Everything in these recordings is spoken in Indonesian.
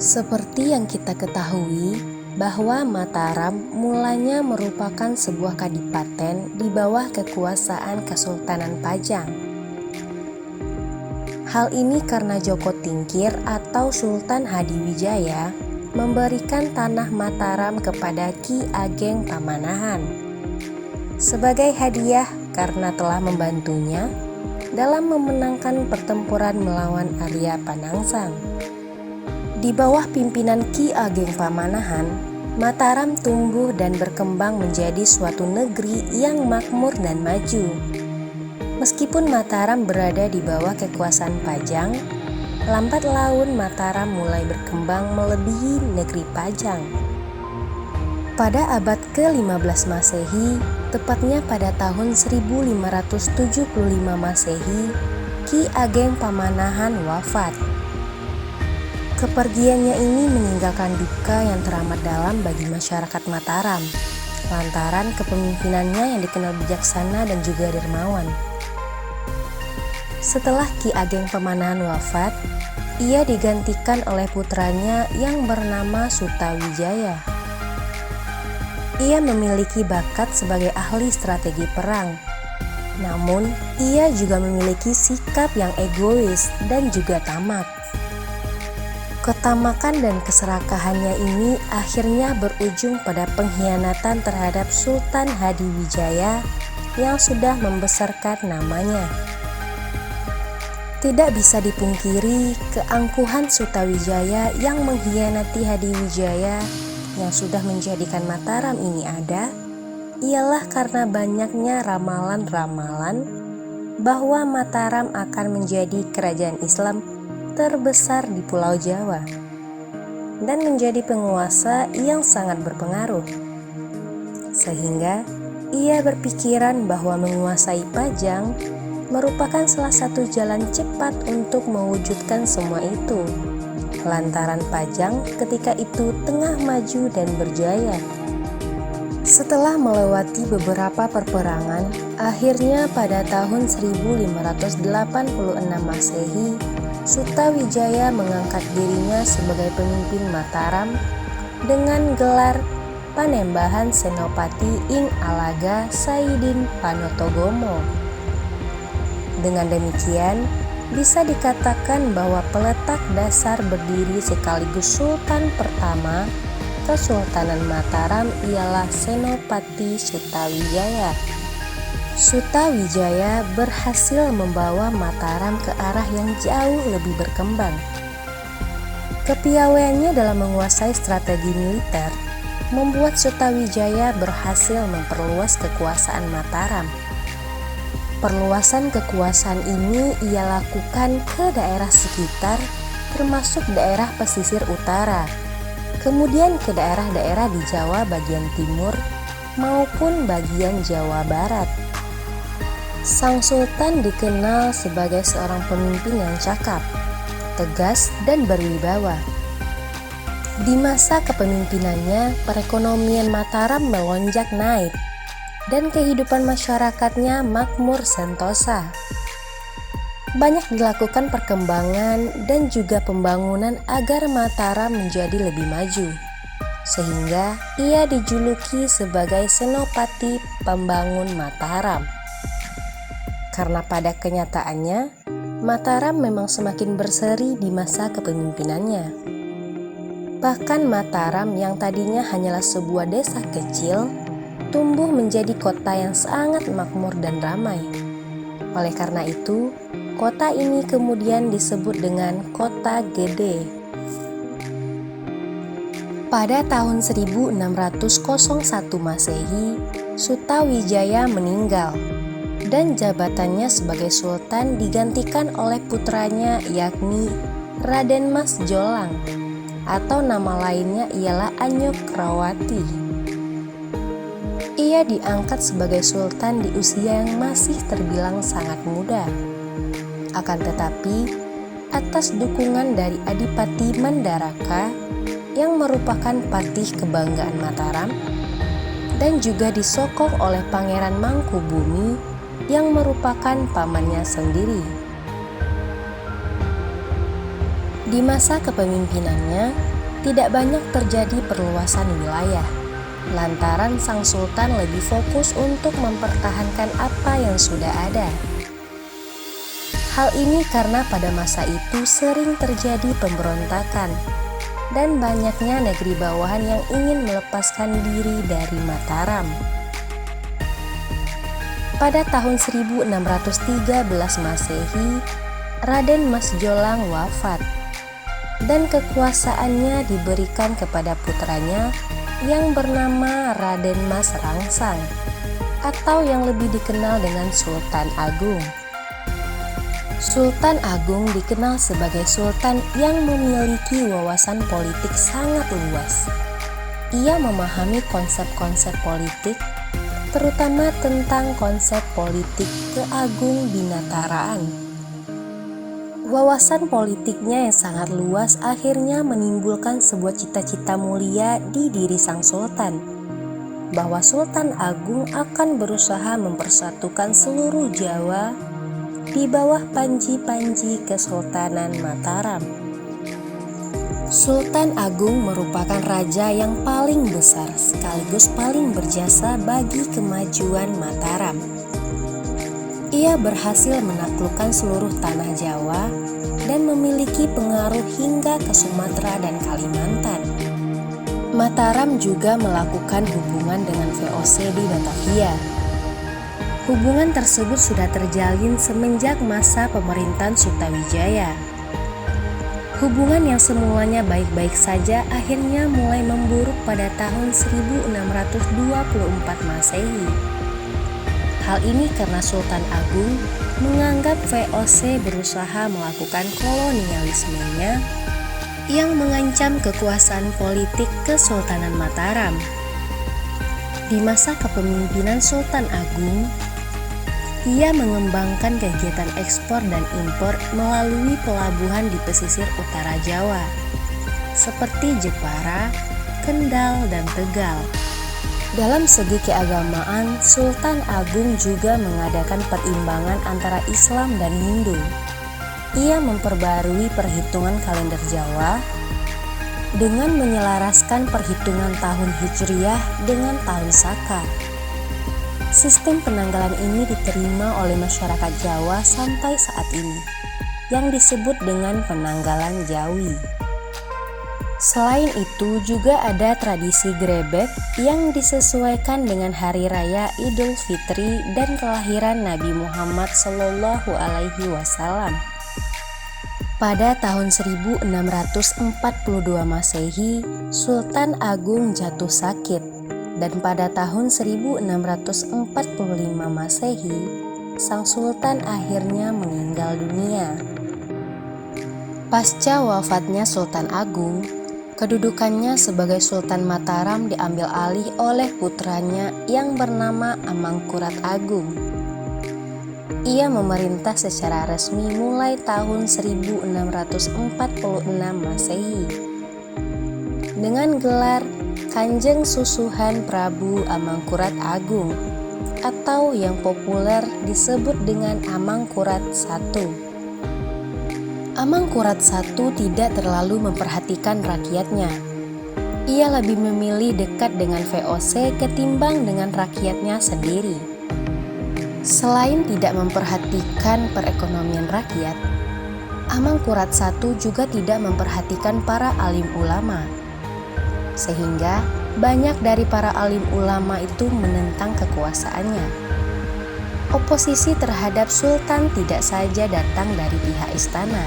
Seperti yang kita ketahui, bahwa Mataram mulanya merupakan sebuah kadipaten di bawah kekuasaan Kesultanan Pajang. Hal ini karena Joko Tingkir atau Sultan Hadiwijaya memberikan tanah Mataram kepada Ki Ageng Pamanahan sebagai hadiah karena telah membantunya dalam memenangkan pertempuran melawan Arya Panangsang. Di bawah pimpinan Ki Ageng Pamanahan, Mataram tumbuh dan berkembang menjadi suatu negeri yang makmur dan maju. Meskipun Mataram berada di bawah kekuasaan Pajang, lambat laun Mataram mulai berkembang melebihi negeri Pajang. Pada abad ke-15 Masehi, tepatnya pada tahun 1575 Masehi, Ki Ageng Pamanahan wafat. Kepergiannya ini meninggalkan duka yang teramat dalam bagi masyarakat Mataram, lantaran kepemimpinannya yang dikenal bijaksana dan juga dermawan. Setelah Ki Ageng Pamanahan wafat, ia digantikan oleh putranya yang bernama Sutawijaya. Ia memiliki bakat sebagai ahli strategi perang, namun ia juga memiliki sikap yang egois dan juga tamak. Ketamakan dan keserakahannya ini akhirnya berujung pada pengkhianatan terhadap Sultan Hadiwijaya yang sudah membesarkan namanya. Tidak bisa dipungkiri keangkuhan Sutawijaya yang mengkhianati Hadiwijaya yang sudah menjadikan Mataram ini ada, ialah karena banyaknya ramalan-ramalan bahwa Mataram akan menjadi kerajaan Islam terbesar di Pulau Jawa dan menjadi penguasa yang sangat berpengaruh, sehingga ia berpikiran bahwa menguasai Pajang merupakan salah satu jalan cepat untuk mewujudkan semua itu, lantaran Pajang ketika itu tengah maju dan berjaya. Setelah melewati beberapa perperangan, akhirnya pada tahun 1586 Masehi, Sutawijaya mengangkat dirinya sebagai pemimpin Mataram dengan gelar Panembahan Senopati ing Alaga Saidin Panotogomo. Dengan demikian, bisa dikatakan bahwa peletak dasar berdiri sekaligus Sultan pertama Kesultanan Mataram ialah Senopati Sutawijaya. Sutawijaya berhasil membawa Mataram ke arah yang jauh lebih berkembang. Kepiawaiannya dalam menguasai strategi militer membuat Sutawijaya berhasil memperluas kekuasaan Mataram. Perluasan kekuasaan ini ia lakukan ke daerah sekitar, termasuk daerah pesisir utara, kemudian ke daerah-daerah di Jawa bagian timur maupun bagian Jawa Barat. Sang Sultan dikenal sebagai seorang pemimpin yang cakap, tegas, dan berwibawa. Di masa kepemimpinannya, perekonomian Mataram melonjak naik, dan kehidupan masyarakatnya makmur sentosa. Banyak dilakukan perkembangan dan juga pembangunan agar Mataram menjadi lebih maju, sehingga ia dijuluki sebagai Senopati Pembangun Mataram. Karena pada kenyataannya, Mataram memang semakin berseri di masa kepemimpinannya. Bahkan Mataram yang tadinya hanyalah sebuah desa kecil, tumbuh menjadi kota yang sangat makmur dan ramai. Oleh karena itu, kota ini kemudian disebut dengan Kota Gede. Pada tahun 1601 Masehi, Sutawijaya meninggal, dan jabatannya sebagai sultan digantikan oleh putranya yakni Raden Mas Jolang, atau nama lainnya ialah Anyokrawati. Ia diangkat sebagai sultan di usia yang masih terbilang sangat muda. Akan tetapi, atas dukungan dari Adipati Mandaraka yang merupakan patih kebanggaan Mataram, dan juga disokong oleh Pangeran Mangkubumi yang merupakan pamannya sendiri. Di masa kepemimpinannya, tidak banyak terjadi perluasan wilayah, lantaran sang sultan lebih fokus untuk mempertahankan apa yang sudah ada. Hal ini karena pada masa itu sering terjadi pemberontakan dan banyaknya negeri bawahan yang ingin melepaskan diri dari Mataram. Pada tahun 1613 Masehi, Raden Mas Jolang wafat dan kekuasaannya diberikan kepada putranya yang bernama Raden Mas Rangsang atau yang lebih dikenal dengan Sultan Agung. Sultan Agung dikenal sebagai sultan yang memiliki wawasan politik sangat luas. Ia memahami konsep-konsep politik, terutama tentang konsep politik keagung binataraan. Wawasan politiknya yang sangat luas akhirnya menimbulkan sebuah cita-cita mulia di diri sang sultan, bahwa Sultan Agung akan berusaha mempersatukan seluruh Jawa di bawah panji-panji Kesultanan Mataram. Sultan Agung merupakan raja yang paling besar sekaligus paling berjasa bagi kemajuan Mataram. Ia berhasil menaklukkan seluruh tanah Jawa dan memiliki pengaruh hingga ke Sumatera dan Kalimantan. Mataram juga melakukan hubungan dengan VOC di Batavia. Hubungan tersebut sudah terjalin semenjak masa pemerintahan Sutawijaya. Hubungan yang semulanya baik-baik saja akhirnya mulai memburuk pada tahun 1624 Masehi. Hal ini karena Sultan Agung menganggap VOC berusaha melakukan kolonialismenya yang mengancam kekuasaan politik Kesultanan Mataram. Di masa kepemimpinan Sultan Agung, ia mengembangkan kegiatan ekspor dan impor melalui pelabuhan di pesisir utara Jawa, seperti Jepara, Kendal, dan Tegal. Dalam segi keagamaan, Sultan Agung juga mengadakan perimbangan antara Islam dan Hindu. Ia memperbarui perhitungan kalender Jawa dengan menyelaraskan perhitungan tahun Hijriyah dengan tahun Saka. Sistem penanggalan ini diterima oleh masyarakat Jawa sampai saat ini, yang disebut dengan penanggalan Jawi. Selain itu juga ada tradisi grebek yang disesuaikan dengan hari raya Idul Fitri dan kelahiran Nabi Muhammad SAW. Pada tahun 1642 Masehi, Sultan Agung jatuh sakit. Dan pada tahun 1645 Masehi, sang sultan akhirnya meninggal dunia. Pasca wafatnya Sultan Agung, kedudukannya sebagai Sultan Mataram diambil alih oleh putranya yang bernama Amangkurat Agung. Ia memerintah secara resmi mulai tahun 1646 Masehi dengan gelar Kanjeng Susuhan Prabu Amangkurat Agung atau yang populer disebut dengan Amangkurat I. Amangkurat I tidak terlalu memperhatikan rakyatnya. Ia lebih memilih dekat dengan VOC ketimbang dengan rakyatnya sendiri. Selain tidak memperhatikan perekonomian rakyat, Amangkurat I juga tidak memperhatikan para alim ulama. Sehingga banyak dari para alim ulama itu menentang kekuasaannya. Oposisi terhadap sultan tidak saja datang dari pihak istana,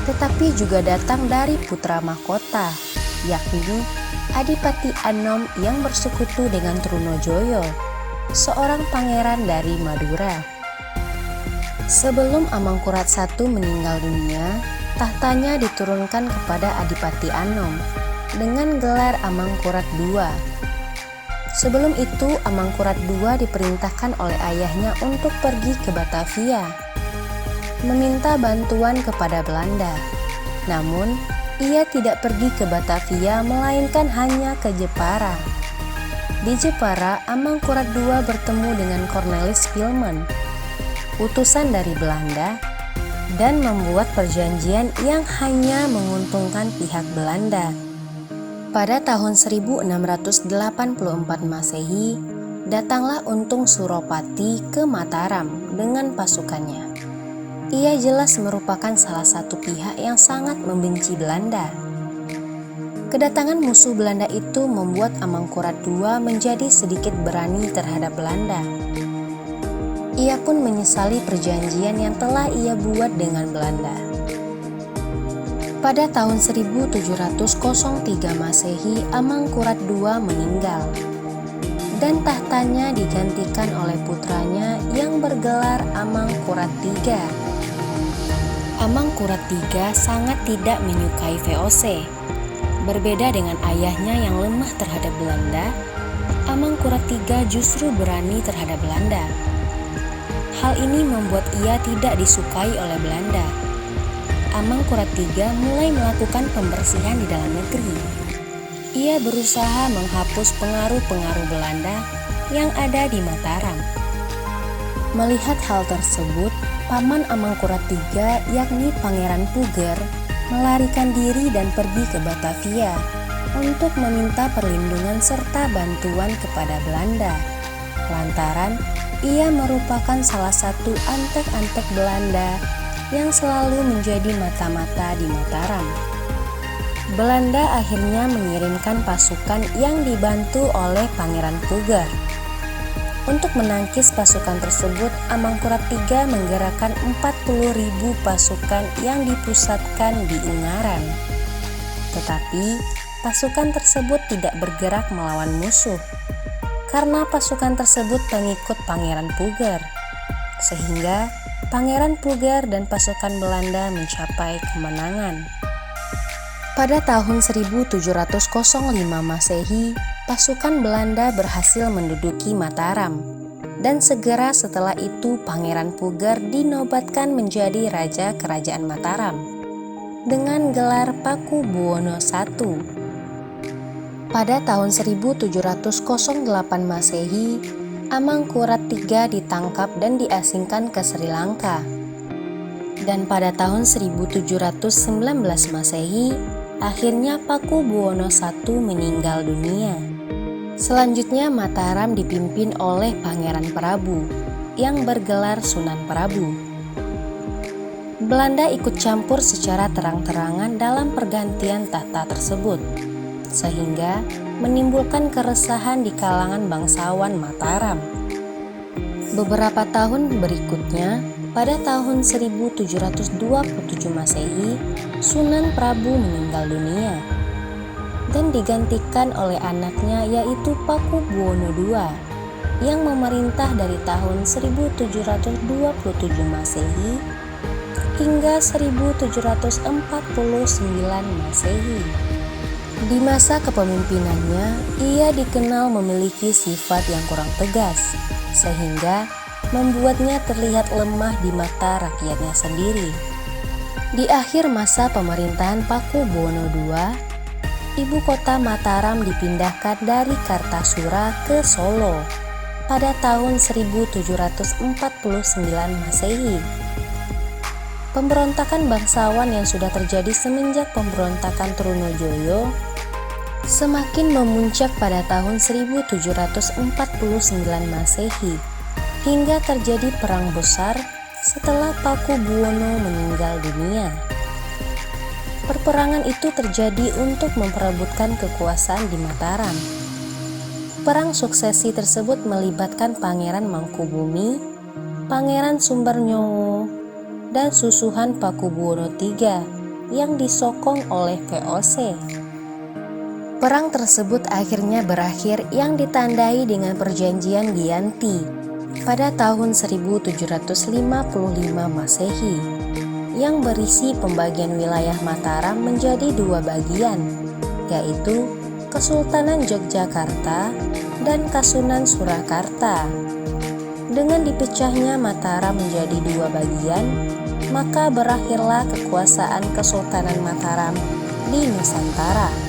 tetapi juga datang dari putra mahkota, yakni Adipati Anom yang bersekutu dengan Trunojoyo, seorang pangeran dari Madura. Sebelum Amangkurat I meninggal dunia, tahtanya diturunkan kepada Adipati Anom dengan gelar Amangkurat II. Sebelum itu, Amangkurat II diperintahkan oleh ayahnya untuk pergi ke Batavia, meminta bantuan kepada Belanda. Namun, ia tidak pergi ke Batavia, melainkan hanya ke Jepara. Di Jepara, Amangkurat II bertemu dengan Cornelis Pilman, utusan dari Belanda, dan membuat perjanjian yang hanya menguntungkan pihak Belanda, Pada tahun 1684 Masehi, datanglah Untung Suropati ke Mataram dengan pasukannya. Ia jelas merupakan salah satu pihak yang sangat membenci Belanda. Kedatangan musuh Belanda itu membuat Amangkurat II menjadi sedikit berani terhadap Belanda. Ia pun menyesali perjanjian yang telah ia buat dengan Belanda. Pada tahun 1703 Masehi, Amangkurat II meninggal dan tahtanya digantikan oleh putranya yang bergelar Amangkurat III. Amangkurat III sangat tidak menyukai VOC. Berbeda dengan ayahnya yang lemah terhadap Belanda, Amangkurat III justru berani terhadap Belanda. Hal ini membuat ia tidak disukai oleh Belanda. Amangkurat III mulai melakukan pembersihan di dalam negeri. Ia berusaha menghapus pengaruh-pengaruh Belanda yang ada di Mataram. Melihat hal tersebut, paman Amangkurat III yakni Pangeran Puger melarikan diri dan pergi ke Batavia untuk meminta perlindungan serta bantuan kepada Belanda. Lantaran ia merupakan salah satu antek-antek Belanda yang selalu menjadi mata-mata di Mataram. Belanda akhirnya mengirimkan pasukan yang dibantu oleh Pangeran Puger. Untuk menangkis pasukan tersebut, Amangkurat III menggerakkan 40.000 pasukan yang dipusatkan di Ungaran. Tetapi, pasukan tersebut tidak bergerak melawan musuh, karena pasukan tersebut pengikut Pangeran Puger, sehingga Pangeran Puger dan pasukan Belanda mencapai kemenangan. Pada tahun 1705 Masehi, pasukan Belanda berhasil menduduki Mataram, dan segera setelah itu Pangeran Puger dinobatkan menjadi Raja Kerajaan Mataram dengan gelar Pakubuwono I. Pada tahun 1708 Masehi, Amangkurat III ditangkap dan diasingkan ke Sri Lanka. Dan pada tahun 1719 Masehi, akhirnya Pakubuwono I meninggal dunia. Selanjutnya Mataram dipimpin oleh Pangeran Prabu yang bergelar Sunan Prabu. Belanda ikut campur secara terang-terangan dalam pergantian tahta tersebut, sehingga menimbulkan keresahan di kalangan bangsawan Mataram. Beberapa tahun berikutnya, pada tahun 1727 Masehi, Sunan Prabu meninggal dunia dan digantikan oleh anaknya yaitu Pakubuwono II yang memerintah dari tahun 1727 Masehi hingga 1749 Masehi. Di masa kepemimpinannya, ia dikenal memiliki sifat yang kurang tegas, sehingga membuatnya terlihat lemah di mata rakyatnya sendiri. Di akhir masa pemerintahan Pakubuwono II, ibu kota Mataram dipindahkan dari Kartasura ke Solo pada tahun 1749 Masehi. Pemberontakan bangsawan yang sudah terjadi semenjak pemberontakan Trunojoyo semakin memuncak pada tahun 1749 Masehi hingga terjadi perang besar setelah Pakubuwono meninggal dunia. Perperangan itu terjadi untuk memperebutkan kekuasaan di Mataram. Perang suksesi tersebut melibatkan Pangeran Mangkubumi, Pangeran Sumbernyowo, dan susuhan Pakubuwono III yang disokong oleh VOC. Perang tersebut akhirnya berakhir yang ditandai dengan perjanjian Giyanti pada tahun 1755 Masehi yang berisi pembagian wilayah Mataram menjadi dua bagian, yaitu Kesultanan Yogyakarta dan Kasunan Surakarta. Dengan dipecahnya Mataram menjadi dua bagian, maka berakhirlah kekuasaan Kesultanan Mataram di Nusantara.